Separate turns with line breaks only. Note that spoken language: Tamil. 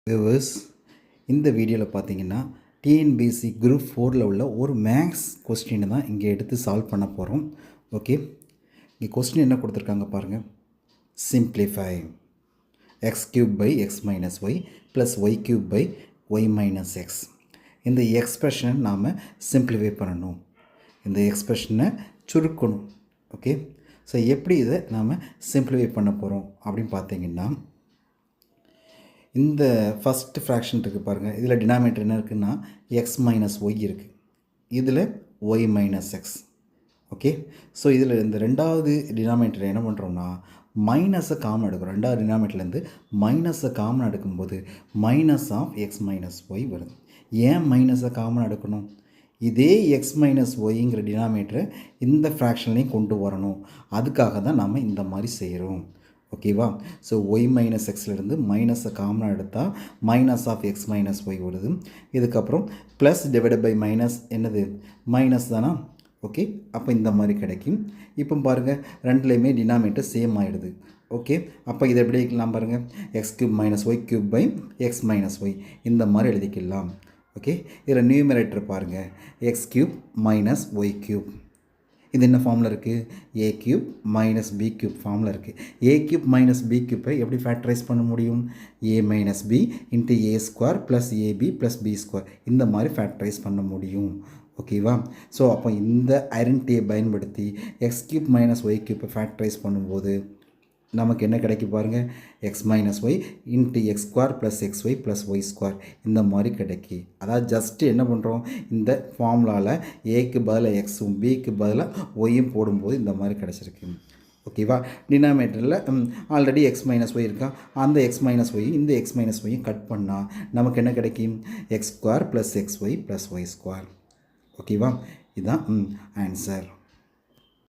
வியூவர்ஸ், இந்த வீடியோவில் பார்த்தீங்கன்னா டிஎன்பிஎஸ்சி குரூப் 4ல் உள்ள ஒரு மேக்ஸ் கொஸ்டினை தான் இங்கே எடுத்து சால்வ் பண்ண போகிறோம். ஓகே, இங்கே கொஸ்டின் என்ன கொடுத்துருக்காங்க பாருங்கள். Simplify x cube by X minus y plus y cube by y minus x. இந்த எக்ஸ்பிரஷனை நாம் சிம்ப்ளிஃபை பண்ணணும், இந்த எக்ஸ்பிரஷனை சுருக்கணும். ஓகே, ஸோ எப்படி இதை நாம் சிம்ப்ளிஃபை பண்ண போகிறோம் அப்படின்னு பார்த்தீங்கன்னா, இந்த ஃபஸ்ட்டு ஃப்ராக்ஷன் இருக்குது பாருங்கள். இதில் டினாமினேட்டர் என்ன இருக்குதுன்னா எக்ஸ் மைனஸ் ஒய் இருக்குது, இதில் y minus x. Okay, so இதில் இந்த ரெண்டாவது டினாமினேட்டர் என்ன பண்ணுறோம்னா மைனஸை காமன் எடுக்கிறோம். ரெண்டாவது டினாமினேட்டர்லேருந்து மைனஸை காமன் எடுக்கும்போது minus of x minus y வருது. ஏன் மைனஸை காமன் எடுக்கணும்? இதே எக்ஸ் மைனஸ் ஒய்ங்கிற டினாமினேட்டரை இந்த ஃப்ராக்ஷன்லேயும் கொண்டு வரணும். அதுக்காக தான் நாம் இந்த மாதிரி செய்கிறோம். ஓகேவா? ஸோ ஒய் மைனஸ் எக்ஸ்லேருந்து மைனஸை காமனாக எடுத்தால் minus of x minus y வருது. இதுக்கப்புறம் ப்ளஸ் டிவைடட் பை மைனஸ் என்னது மைனஸ் தானா? ஓகே, அப்போ இந்த மாதிரி கிடைக்கும். இப்போ பாருங்கள், ரெண்டுலேயுமே டினாமினேட்டர் சேம் ஆகிடுது. ஓகே, அப்போ இதை எப்படி எழுதிக்கலாம் பாருங்கள், X cube minus Y cube by X minus Y இந்த மாதிரி எழுதிக்கலாம். ஓகே, இதில் நியூமரேட்டர் பாருங்கள், X cube minus Y cube. இது என்ன ஃபார்மில் இருக்குது? A cube minus B cube ஃபார்மில் இருக்குது. ஏ கியூப் மைனஸ் பி கியூப்பை எப்படி ஃபேக்டரைஸ் பண்ண முடியும்? A minus B into A square plus AB plus B square இந்த மாதிரி ஃபேக்டரைஸ் பண்ண முடியும். ஓகேவா? ஸோ அப்போ இந்த ஐடென்டிட்டியை பயன்படுத்தி எக்ஸ் கியூப் மைனஸ் ஒய் கியூப்பை ஃபேக்டரைஸ் பண்ணும்போது நமக்கு என்ன கிடைக்கும் பாருங்கள், X minus Y into X square plus X Y plus Y square இந்த மாதிரி கிடைக்கி. அதாவது ஜஸ்ட்டு என்ன பண்ணுறோம், இந்த ஃபார்முலாவில் ஏக்கு பதிலாக எக்ஸும் பிக்கு பதிலாக ஒய்யும் போடும்போது இந்த மாதிரி கிடச்சிருக்கு. ஓகேவா? டினாமினேட்டரில் ஆல்ரெடி எக்ஸ் மைனஸ் ஒய் இருக்கா, அந்த எக்ஸ் மைனஸ் ஒய் இந்த எக்ஸ் மைனஸ் ஒய்யும் கட் பண்ணால் நமக்கு என்ன கிடைக்கும், x square plus X Y plus Y square. ஓகேவா? இதுதான் ஆன்சர்.